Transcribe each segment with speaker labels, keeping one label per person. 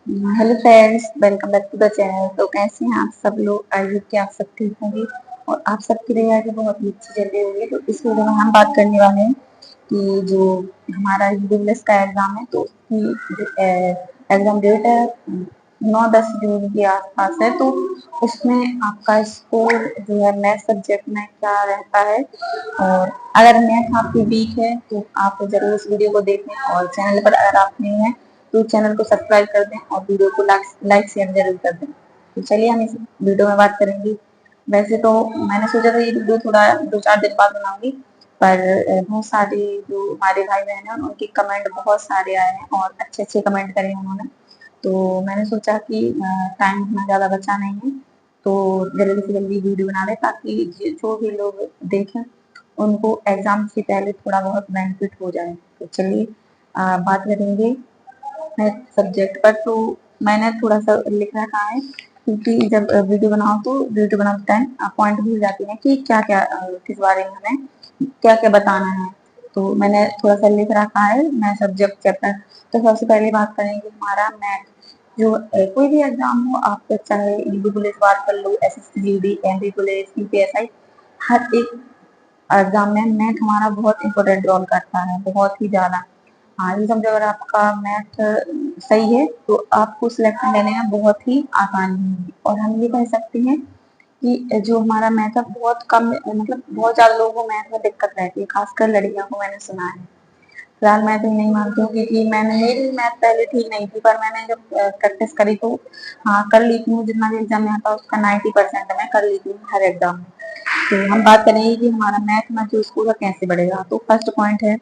Speaker 1: Hello friends, welcome back to the channel. तो कैसे हैं आप सब लोग? आई होप कि आप सब ठीक होंगे और आप सबकी तैयारी बहुत ही अच्छी चल रही होगी। तो इस वीडियो में हम बात करने वाले हैं कि जो हमारा यूडब्ल्यूएस का एग्जाम है, तो उसकी एग्जाम डेट है 9-10 जून के आसपास है। तो उसमें आपका स्कोर जो है मैथ सब्जेक्ट में क्या रहता है, और अगर मैथ आपकी वीक है तो आप जरूर इस वीडियो को देखें, और चैनल पर अगर आप नहीं हैं तो चैनल को सब्सक्राइब कर दें और वीडियो को लाइक शेयर जरूर कर दें। तो चलिए हम इस वीडियो में बात करेंगे। वैसे तो मैंने सोचा था ये वीडियो थोड़ा 2-4 दिन बाद बनाऊंगी, पर बहुत सारे जो हमारे भाई बहन हैं उनके कमेंट बहुत सारे आए हैं और अच्छे अच्छे कमेंट करे हैं उन्होंने। तो मैंने सोचा कि टाइम इतना ज़्यादा बचा नहीं है, तो जल्दी से जल्दी वीडियो बना लें ताकि जो भी लोग देखें उनको एग्जाम से पहले थोड़ा बहुत बेनिफिट हो जाए। तो चलिए बात करेंगे मैथ सब्जेक्ट पर। तो मैंने थोड़ा सा लिख रखा है, क्योंकि जब वीडियो बनाओ तो वीडियो बनाते टाइम पॉइंट भूल जाती है कि क्या क्या किस बारे में हमें क्या क्या बताना है। तो मैंने थोड़ा सा लिख रखा है मैथ सब्जेक्ट चैप्टर। तो सबसे पहले बात करेंगे हमारा मैथ। जो कोई भी एग्जाम हो, आप चाहे यूपी पुलिस बात कर लो, SSC GD, MP police, UPSI, हर एक एग्जाम में मैथ हमारा बहुत इंपॉर्टेंट रोल करता है, बहुत ही ज्यादा। हाँ, ये समझो अगर आपका मैथ सही है तो आपको सिलेक्शन लेने में बहुत ही आसानी होगी। और हम ये कह सकते हैं कि जो हमारा मैथ है बहुत कम, मतलब बहुत ज्यादा लोगों को मैथ में दिक्कत रहती है, खासकर लड़कियों को, मैंने सुना है। फिलहाल मैं तो नहीं मानती हूँ, क्योंकि मैंने मेरी मैथ पहले ठीक नहीं थी, पर मैंने जब प्रैक्टिस करी तो हाँ कर ली थी। जितना भी एग्जाम में आता उसका 90% मैं कर ली थी हर एग्जाम में। तो हम बात करेंगे कि हमारा मैथ में जो स्कोर है कैसे बढ़ेगा। तो फर्स्ट पॉइंट है,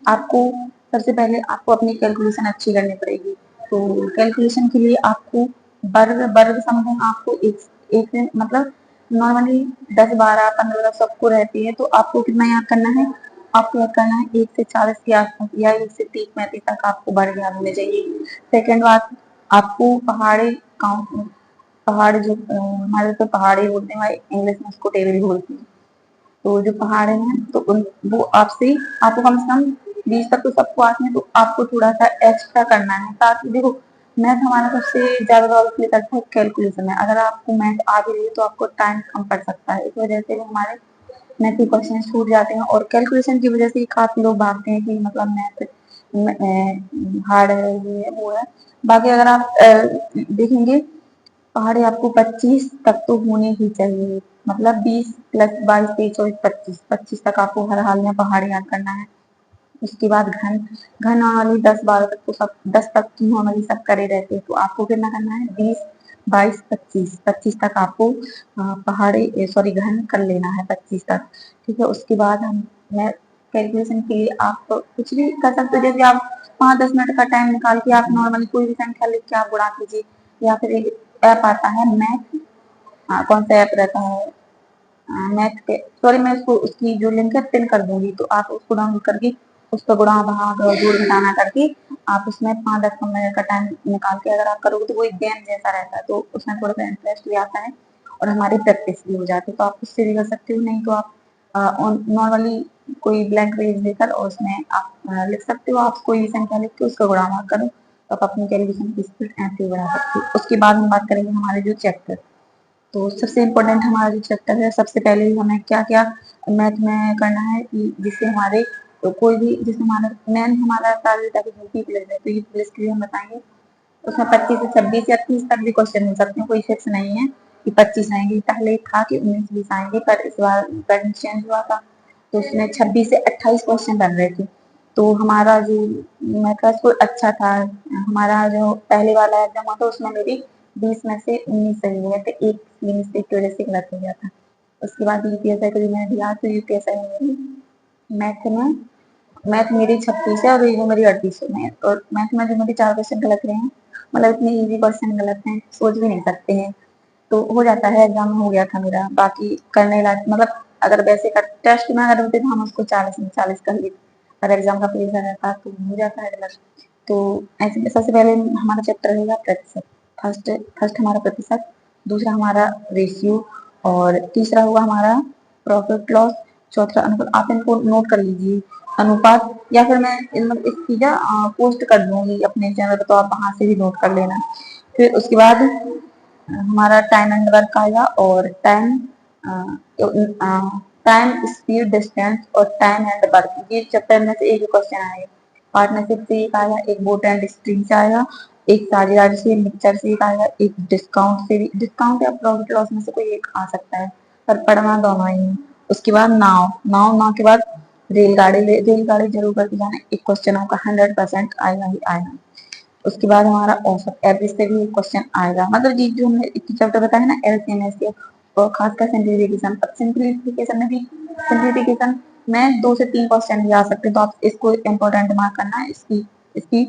Speaker 1: आपको सबसे पहले आपको अपनी कैलकुलेशन अच्छी करनी पड़ेगी। तो कैलकुलेशन के लिए आपको वर्ग वर्ग समथिंग आपको एक से मतलब नॉर्मली 10, 12, 15 सबको रहती है। तो आपको कितना याद करना है? आपको याद करना है 1 से 40 के आसपास या 1 से 30-35 तक आपको वर्ग याद होने चाहिए। सेकेंड बात, आपको पहाड़ी काउंट, पहाड़ जो हमारे तो पहाड़ी बोलते हैं, इंग्लिश में उसको टेबल बोलते हैं। तो जो पहाड़ हैं तो उन वो आपसे आपको कम से कम 20 तक तो सबको आते हैं, तो आपको थोड़ा सा एक्स्ट्रा करना है। ताकि देखो, मैथ हमारा सबसे ज्यादा रोल प्ले करता है कैलकुलेशन में। अगर आपको मैथ आ भी रही है तो आपको टाइम कम पड़ सकता है, इस वजह से भी हमारे मैथ के क्वेश्चन छूट जाते हैं। और कैलकुलेशन की वजह से काफी लोग भागते हैं कि मतलब मैथ हार्ड है, ये है वो है। बाकी अगर आप देखेंगे, पहाड़े आपको 25 तक तो होने ही चाहिए। मतलब 20 + 22, 23, 24, 25 तक आपको हर हाल में पहाड़ी याद करना है। उसके बाद घन घन नॉर्मली 10, 12 तक तो सब, 10 तक की नॉर्मली सब करे रहते हैं। तो आपको कितना करना है? 20, 22, 25 तक आपको पहाड़ी सॉरी घन कर लेना है, 25 तक। ठीक है, उसके बाद हम मैं कैलकुलेशन के लिए आप कुछ भी कर सकते हो। जैसे आप 5-10 मिनट का टाइम निकाल के आप नॉर्मली कोई भी संख्या लिख के आप गुणा कीजिए। या फिर एक ऐप आता है मैथ, कौन सा ऐप रहता है मैथ के, सॉरी मैं उसको उसकी जो लिंक है पिन कर दूंगी, तो आप उसको डाउनलोड करके उस पर गुणा भाग और जोड़ घटाना करके आप उसमें 5-10 मिनट का टाइम निकाल के अगर आप करोगे तो वो एक गेम जैसा रहता है। तो उसमें थोड़ा सा इंटरेस्ट भी आता है और हमारी प्रैक्टिस भी हो जाती है। तो आप उससे भी कर सकते हो, नहीं तो आप नॉर्मली कोई ब्लैंक पेज लेकर और उसमें आप लिख सकते हो। आप कोई भी संख्या लिख के उसका गुणा भाग करो तो आप अपनी कैलकुलेशन की स्पीड ऐसे बढ़ा सकते हो। उसके बाद हम बात करेंगे हमारे जो चैप्टर। तो सबसे इम्पोर्टेंट हमारा जो चैप्टर है, सबसे पहले हमें क्या क्या मैथ में करना है कि जिससे हमारे तो कोई भी जिससे हमारा मेन हमारा टारगेट है यूपी प्लस है, तो यूपी प्लस के लिए हम बताएंगे। उसमें 25 से 26 या 30 तक भी क्वेश्चन हो सकते हैं, कोई फिक्स नहीं है कि 25 आएंगे। पहले था कि 19-20 आएंगे, पर इस बार पैटर्न चेंज हुआ था तो उसमें 26 से 28 क्वेश्चन बन रहे थे। तो हमारा जो मैथ का स्कोर अच्छा था। हमारा जो पहले वाला एग्जाम हुआ था उसमें मेरी 20 में से 19 सही हुए थे, एक मिस्टेक की वजह से गलत हो गया था। उसके बाद यूपीएसआई को भी मैंने दिया, तो यूपीएसआई में मेरी मैथ में मैथ मेरी 36 है और रीजनिंग मेरी 38 है। और मैथ में जो मेरे 4 क्वेश्चन गलत रहे हैं, मतलब इतने इजी क्वेश्चन गलत हैं सोच भी नहीं सकते हैं। तो हो जाता है, एग्जाम में हो गया था मेरा। बाकी करने लायक मतलब अगर वैसे का टेस्ट में अगर होते तो हम उसको 40 में 40 कर लेते, अगर एग्जाम का प्रेशर रहता तो हो जाता है गलत। तो ऐसे सबसे पहले हमारा चैप्टर रहेगा प्रतिशत। फर्स्ट फर्स्ट हमारा प्रतिशत, दूसरा हमारा रेशियो, और तीसरा हुआ हमारा प्रॉफिट लॉस, चौथा अनुपात। आप इनको नोट कर लीजिए। अनुपात, या फिर मैं मतलब इस चीज़ पोस्ट कर दूंगी अपने चैनल पर, तो आप वहां से भी नोट कर लेना। फिर उसके बाद हमारा टाइम एंड वर्क आएगा, और टाइम स्पीड डिस्टेंस और टाइम एंड वर्क, ये चैप्टर में से एक क्वेश्चन आएगा। पार्टनरशिप से एक आएगा, एक बोट एंड स्ट्रीम से आएगा, एक साझेदारी से, मिक्सचर से एक आएगा, एक डिस्काउंट से भी, डिस्काउंट या प्रॉफिट लॉस में से कोई एक आ सकता है, पर पढ़ना दोनों ही है। उसके बाद नाव नाव नाव के बाद रेलगाड़ी, रेलगाड़ी जरूर करके जाना, एक क्वेश्चन आपका 100% आएगा ही आएगा। उसके बाद हमारा औसत, एवरेज से भी क्वेश्चन आएगा, मतलब जी जो हमने एक चैप्टर बताया ना एलसीएम एससीएफ, और खासकर सिंप्लीफिकेशन। अब सिंप्लीफिकेशन में भी, सिंप्लीफिकेशन में 2 से 3 क्वेश्चन भी आ सकते हैं, तो आप इसको इम्पोर्टेंट मार्क करना है, इसकी इसकी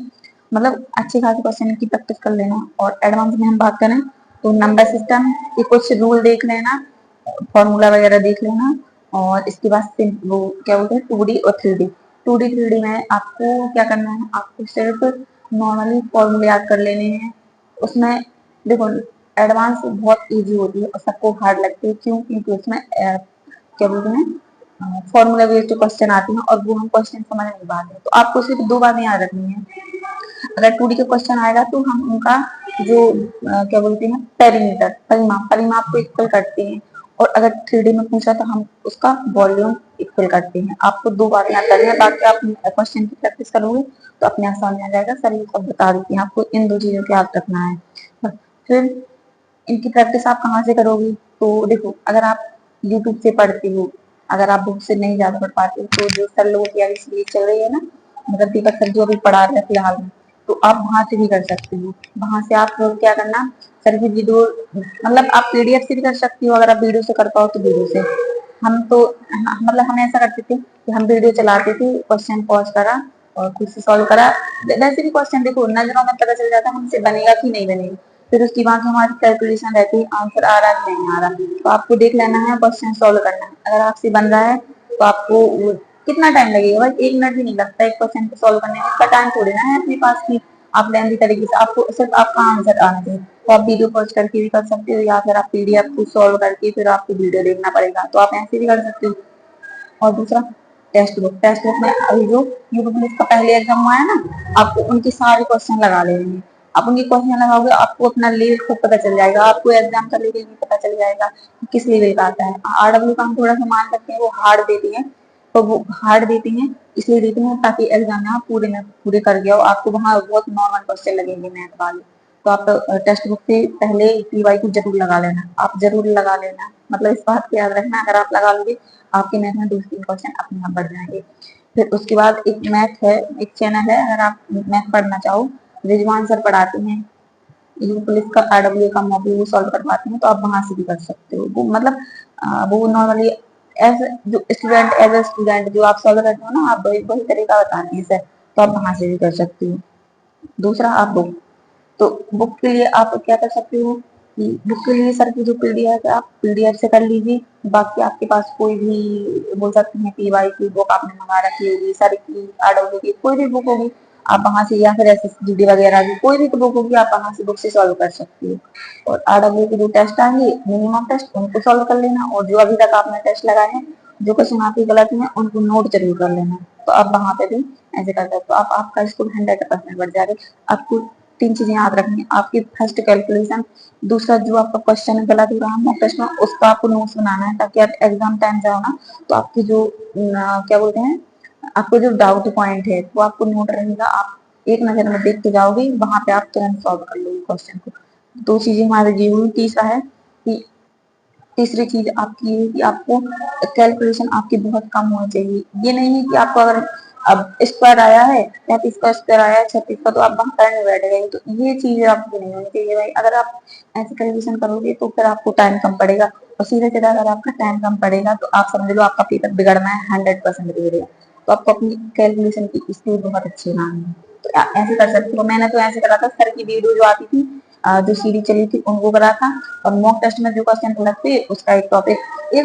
Speaker 1: मतलब अच्छे खासे क्वेश्चन की प्रैक्टिस कर लेना। और एडवांस में हम बात करें तो नंबर सिस्टम के कुछ रूल देख लेना, फॉर्मूला वगैरह देख लेना, और इसके बाद वो क्या बोलते हैं 2D और 3D। 2D 3D में आपको क्या करना है, आपको सिर्फ नॉर्मली फॉर्मूले याद कर लेने हैं। उसमें देखो एडवांस बहुत इजी होती है और सबको हार्ड लगती है, क्यों? क्योंकि उसमें क्या बोलते हैं फॉर्मूला बेस्ड क्वेश्चन आते हैं, और वो हम क्वेश्चन समझ नहीं पाते, तो आपको सिर्फ 2 बातें याद रखनी है। अगर 2D का क्वेश्चन आएगा तो हम उनका जो क्या बोलते हैं पेरीमीटर, परिमाप परिमाप को इक्वल करते हैं, और अगर 3D में पूछा तो हम उसका वॉल्यूम इक्वल करते हैं। आपको 2 बार याद करनी है, बाकी आप क्वेश्चन की प्रैक्टिस करोगे तो अपने आप समझ आ जाएगा। सर ये सब बता देती हैं, आपको इन 2 चीजों को याद रखना है। फिर इनकी प्रैक्टिस आप कहाँ से करोगी? तो देखो, अगर आप यूट्यूब से पढ़ते हो, अगर आप बुक से नहीं ज्यादा पढ़ पाते हो, तो जो सर लोगों की अभी सीरीज चल रही है ना, मतलब दीपक सर जो अभी पढ़ा रहे हैं फिलहाल में, तो आप वहां से भी कर सकते हो। वहां से आप क्या करना, सर की वीडियो, मतलब आप पीडीएफ से भी कर सकती हो, अगर आप वीडियो से कर पाओ तो वीडियो से। हम तो मतलब हम ऐसा करते थे कि हम वीडियो चलाते थे, क्वेश्चन पॉज करा और खुद से सॉल्व करा। वैसे भी क्वेश्चन देखो नजरों में पता चल जाता है हमसे बनेगा कि नहीं बनेगा। फिर उसके बाद हमारी कैलकुलेशन रहती है, आंसर आ रहा है कि नहीं आ रहा, तो आपको देख लेना है, क्वेश्चन सॉल्व करना है। अगर आपसे बन रहा है तो आपको कितना टाइम लगेगा भाई, 1 मिनट भी नहीं लगता एक क्वेश्चन को सॉल्व करने में, इसका टाइम थोड़ी ना है अपने पास की आप लेंदी तरीके से, आपको सिर्फ आपका आंसर आना चाहिए। तो आप वीडियो पॉज करके भी कर सकते हो, या फिर आप पीडीएफ को सॉल्व करके फिर आपको वीडियो देखना पड़ेगा, तो आप ऐसे भी कर सकते हो। और दूसरा टेक्स्ट बुक में अभी जो यूट्यूब का पहले एग्जाम हुआ है ना, आपको उनके सारे क्वेश्चन लगा लेने हैं। आप उनके क्वेश्चन लगाओगे, आपको अपना लेवल खुद पता चल जाएगा, आपको एग्जाम का लेवल भी पता चल जाएगा कि किस लेवल का आता है। आरडब्ल्यू का हम थोड़ा सा मान सकते हैं, वो हार्ड देती है, तो वो हार्ड देती हैं इसलिए देती हैं ताकि एग्जाम में आप पूरे कर गए हो, आपको वहाँ बहुत नॉर्मल क्वेश्चन लगेंगे मैथ वाले। तो आप टेक्स्ट बुक से पहले पीवाई को जरूर लगा लेना, आप जरूर लगा लेना, मतलब इस बात को याद रखना, अगर आप लगा लोगे आपके मैथ में 2 से 3 क्वेश्चन अपने आप बढ़ जाएंगे। फिर उसके बाद एक मैथ है, एक चैनल है, अगर आप मैथ पढ़ना चाहो, रिजवान सर पढ़ाते हैं, यू पुलिस का आरडब्ल्यू का मॉड्यूल वो सॉल्व करवाते हैं, तो आप वहां से भी कर सकते हो। वो मतलब वो नॉर्मली एज जो स्टूडेंट, एज ए स्टूडेंट जो आप सॉल्व करते हो ना, आप वही वही तरीका बताती है सर, तो आप वहां से भी कर सकते हो। दूसरा आप बुक, तो बुक के लिए आप क्या कर सकते हो कि बुक के लिए सर की जो पीडीएफ है आप पीडीएफ से कर लीजिए। बाकी आपके पास कोई भी बोल सकते हैं पीवाई की बुक आपने मंगा रखी होगी, सर की आरडब्ल्यू की कोई भी बुक होगी आप वहां से, या फिर एसएसजीडी वगैरह की कोई भी बुक होगी आप वहां से बुक से सॉल्व कर सकते हो। और आरडब्ल्यू के जो टेस्ट आएंगे मिनिमम टेस्ट, उनको सॉल्व कर लेना, और जो अभी तक आपने टेस्ट लगाए हैं जो क्वेश्चन आपके गलत हैं उनको नोट जरूर कर लेना। तो आप वहां पे भी ऐसे कर सकते हो, आप आपका स्कोर 100% बढ़ जाएगा। आपको 3 चीजें याद रखनी है, आपकी फर्स्ट कैलकुलेशन, दूसरा जो आपका क्वेश्चन गलत हो रहा है मॉक टेस्ट में उसका आपको नोट्स बनाना है, ताकि आप एग्जाम टाइम जाओ ना तो आपकी जो क्या बोलते हैं आपको जो डाउट पॉइंट है वो आपको नोट रहेगा, आप एक नजर में देखते जाओगे, वहां पे आप तुरंत सॉल्व कर लोगे क्वेश्चन को। 2 चीजें हमारे जीवन। तीसरा है कि तीसरी चीज आपकी है कि आपको कैलकुलेशन आपकी बहुत कम होनी चाहिए। ये नहीं है कि आपको अगर अब स्क्वायर आया है 35 का स्क्वायर आया है 36 का, तो आप वहां करने बैठ गए, तो ये चीज आपकी नहीं होनी चाहिए भाई। अगर आप ऐसे कैलकुलेशन करोगे तो फिर आपको टाइम कम पड़ेगा, और सीधे सीधा अगर आपका टाइम कम पड़ेगा तो आप समझ लो आपका पेपर बिगड़ना है 100% बिगड़ेगा। तो आपको अपनी कैलकुलेशन की स्पीड बहुत अच्छी बनानी है, तो ऐसे कर सकते हो। मैंने तो ऐसे करा था, सर की वीडियो जो आती थी जो सीरीज चली थी उनको करा था, और मॉक टेस्ट में जो क्वेश्चन गलत थे उसका एक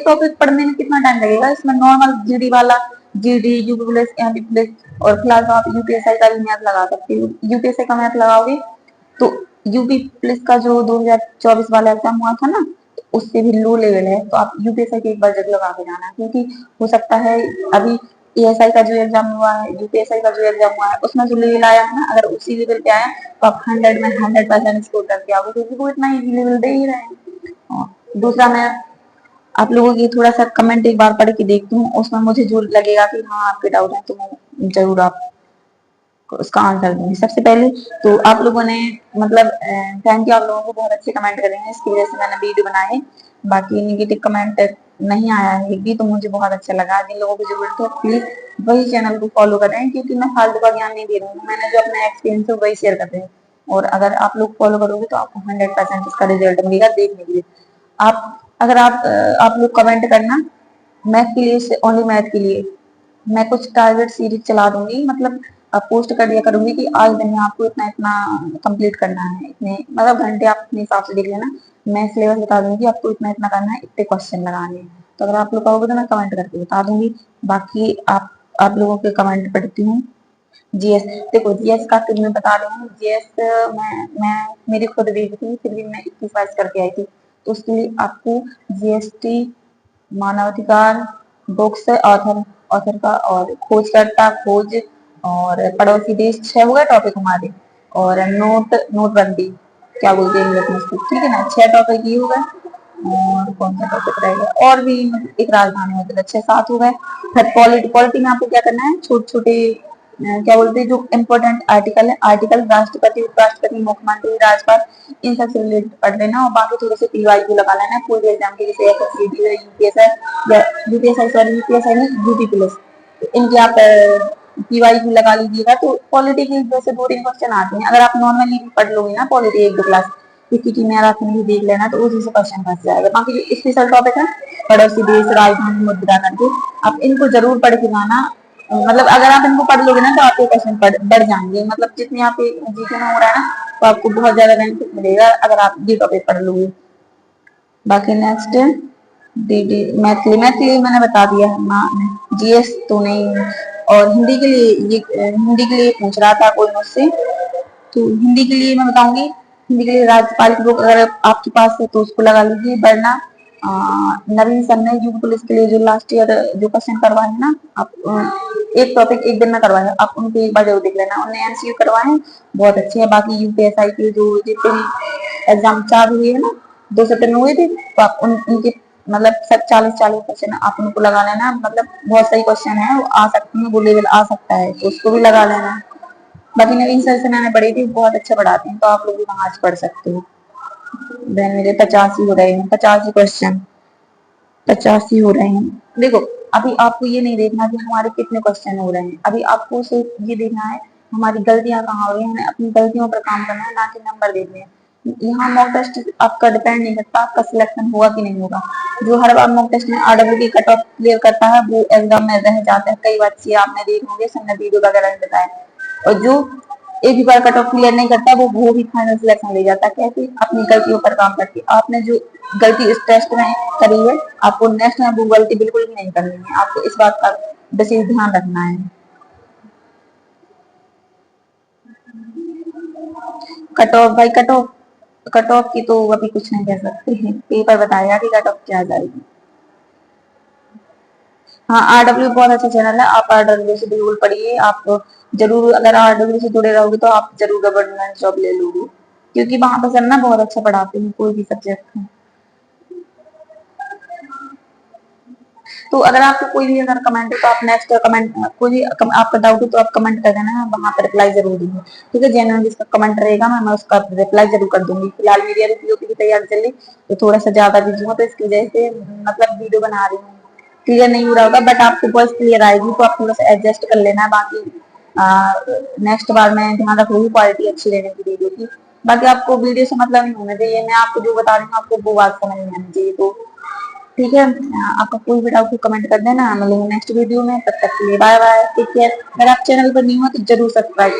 Speaker 1: टॉपिक पढ़ने में कितना टाइम लगेगा, इसमें नॉर्मल जीडी वाला, GD UP police MP police, और फिलहाल तो आप यूपीएसआई का भी मैथ लगा सकते हो। यूपीएसआई का मैथ लगाओगे तो यूपी पुलिस का जो 2024 वाला एग्जाम हुआ था ना, तो उससे भी लो लेवल है, तो आप यूपीएसआई की एक बार जरूर लगा के जाना, क्योंकि हो सकता है अभी ESI का जो एग्जाम हुआ है, UPSI का जो एग्जाम हुआ है, उसमें जो लेवल आया है ना, अगर उसी लेवल पे आया तो आप 100 में 100% स्कोर करके आओगे, क्योंकि वो इतना इजी लेवल दे ही रहे हैं। और दूसरा, मैं आप लोगों की थोड़ा सा कमेंट एक बार पढ़ के देखती हूँ, उसमें मुझे जो लगेगा कि हाँ आपके डाउट है, तो मैं जरूर आप उसका आंसर दूंगी। सबसे पहले तो आप लोगों ने मतलब थैंक यू, आप लोगों को बहुत अच्छे कमेंट करे हैं, इसकी वजह से मैंने वीडियो बनाए। बाकी नेगेटिव कमेंट नहीं आया है एक भी, तो मुझे बहुत अच्छा लगा। जिन लोगों को जरूरत है प्लीज वही चैनल को फॉलो करें, क्योंकि मैं फालतू का ज्ञान नहीं दे रही हूँ, मैंने जो अपना एक्सपीरियंस है वही शेयर कर रही हूँ। और अगर आप लोग फॉलो करोगे तो आपको 100% इसका रिजल्ट मिलेगा देखने के लिए। आप अगर आप लोग कमेंट करना मैथ के लिए, ओनली मैथ के लिए मैं कुछ टारगेट सीरीज चला दूंगी, मतलब पोस्ट कर दिया करूंगी कि आज दिन में आपको इतना इतना कंप्लीट करना है, इतने मतलब घंटे आप अपने हिसाब से देख लेना। मैं सिलेबस बता दूंगी आपको, इतना इतना करना है, इतने क्वेश्चन लगाने हैं। तो अगर आप लोग कहोगे तो मैं कमेंट करके बता दूंगी। बाकी आप लोगों के कमेंट पढ़ती हूँ। जीएस, देखो जीएस का फिर मैं बता रही हूँ। जीएस मैं मेरी खुद दी थी, फिर भी मैं 21 करके आई थी। तो उसके लिए आपको जीएसटी, मानवाधिकार, बुक्स, ऑथर ऑथर का, और खोजकर्ता, खोज, और पड़ोसी देश, 6 हो गए टॉपिक हमारे। और नोटबंदी क्या बोलते हैं इंग्लिश में उसको, ठीक है ना, 6 टॉपिक ये हो गए। और कौन सा टॉपिक रह गया, और भी मतलब एक राजधानी होती है, 6-7 हो गए। फिर पॉलिटी पॉलिटी में आपको क्या करना है, छोटे छोटे क्या बोलते हैं जो इम्पोर्टेंट आर्टिकल है, आर्टिकल राष्ट्रपति, उपराष्ट्रपति, मुख्यमंत्री, राज्यपाल, इन सब से रिलेटेड पढ़ लेना। और बाकी थोड़े से पीवाईक्यू लगा लेना है कोई भी एग्जाम के, जैसे एसएससी, यूपीएसआई या यूपीएसआई, सॉरी यूपीएसआई नहीं, यूपी पुलिस, इनके आप पीवाईक्यू लगा लीजिएगा। तो पॉलिटी के जैसे 2-3 क्वेश्चन आते हैं, अगर आप नॉर्मली भी पढ़ लोगे ना पॉलिटी 1-2 क्लास, पीपीटी में मैराथन भी देख लेना, तो उसी से क्वेश्चन फंस जाएगा। बाकी जो स्पेशल टॉपिक है, पड़ोसी देश, राजधानी, मुद्रा करके, आप इनको जरूर पढ़ के लाना। मतलब अगर आप इनको पढ़ लोगे ना तो आपके क्वेश्चन बढ़ जाएंगे, मतलब जितनी आपके जीके में हो रहा है ना, तो आपको बहुत ज्यादा बेनिफिट मिलेगा अगर आप ये टॉपिक पढ़ लोगे। बाकी नेक्स्ट डीडी मैथिली, मैथिली मैंने बता दिया है, जीएस तो नहीं। और हिंदी के लिए ये हिंदी के लिए पूछ रहा था कोई मुझसे, तो हिंदी के लिए मैं बताऊंगी। हिंदी के लिए राज्यपाल की बुक अगर आपके पास है तो उसको लगा लीजिए, वरना नवीन सर ने यूपी पुलिस के लिए जो लास्ट ईयर जो क्वेश्चन करवाए हैं ना, आप एक टॉपिक एक दिन में करवाए, आप उनको एक बार जरूर देख लेना, उन्हें एमसीक्यू करवाए हैं, बहुत अच्छे हैं। बाकी यूपीएसआई के जो जितने भी एग्जाम 4 हुए हैं ना, 2 सत्र में हुए थे, तो आप उनके मतलब सब 40-40 क्वेश्चन आप उनको लगा लेना, मतलब बहुत सही क्वेश्चन है, वो आ सकते हैं, वो लेवल आ सकता है, तो उसको भी लगा लेना। बाकी नवीन सर से मैंने पढ़ी थी, बहुत अच्छा पढ़ाते हैं, तो आप लोग भी वहां से पढ़ सकते हो। देन मेरे 85 हो रहे हैं, 85 क्वेश्चन, 85 हो रहे हैं। देखो अभी आपको ये नहीं देखना कि हमारे कितने क्वेश्चन हो रहे हैं, अभी आपको सिर्फ ये देखना है हमारी गलतियां कहाँ हो रही हैं, हमें अपनी गलतियों पर काम करना है, ना कि नंबर देखने हैं। यहाँ मॉक टेस्ट आपका डिपेंड नहीं करता आपका सिलेक्शन होगा कि नहीं होगा। जो हर बार मॉक टेस्ट में आरडब्ल्यू की कट ऑफ क्लियर करता है वो एग्जाम में रह जाता है, कई बार ये आपने देखे होंगे, सबने वीडियो वगैरह में बताया। और जो एक भी बार कट ऑफ क्लियर नहीं करता वो भी फाइनल सिलेक्शन ले जाता है, कैसे, अपनी गलतियों पर काम करके। आपने जो गलती इस टेस्ट में करी है, आपको नेक्स्ट में वो गलती बिल्कुल भी नहीं करनी है, आपको इस बात का विशेष ध्यान रखना है। कट ऑफ भाई, कट ऑफ की तो अभी कुछ नहीं कह सकते हैं, पेपर बताएगा कि कट ऑफ क्या जाएगी। हाँ, आरडब्ल्यू बहुत अच्छा चैनल है, आप आरडब्ल्यू से बिल्कुल पढ़िए। आप जरूर अगर आरडब्ल्यू से जुड़े रहोगे तो आप जरूर गवर्नमेंट जॉब ले लोगे, क्योंकि वहां पर सर ना बहुत अच्छा पढ़ाते हैं कोई भी सब्जेक्ट। तो अगर आपको कोई भी अगर कमेंट है तो आप नेक्स्ट कमेंट, कोई भी आपका डाउट है तो आप कमेंट कर देना, मैं वहां पर रिप्लाई जरूर दूंगी। ठीक है, जेन्युइन जिसका कमेंट रहेगा मैं उसका रिप्लाई जरूर कर दूंगी। फिलहाल मेरी अभी पीओपी की तैयारी चल रही, तो थोड़ा सा ज्यादा बिजी हूँ, तो इसकी वजह से मतलब वीडियो बना रही हूँ, क्लियर नहीं हो रहा होगा, बट आपको वॉइस क्लियर आएगी, तो आप थोड़ा सा एडजस्ट कर लेना। बाकी नेक्स्ट बार मैं ध्यान रखूंगी क्वालिटी अच्छी रहने की वीडियो की। बाकी आपको वीडियो से मतलब नहीं होना चाहिए, मैं आपको जो बता रही हूँ आपको वो बात समझ में आनी चाहिए। तो ठीक है, आपका कोई भी डाउट हो कमेंट कर देना, मिलेंगे नेक्स्ट वीडियो में, तब तक के लिए बाय बाय, टेक केयर। अगर आप चैनल पर न्यू हो तो जरूर सब्सक्राइब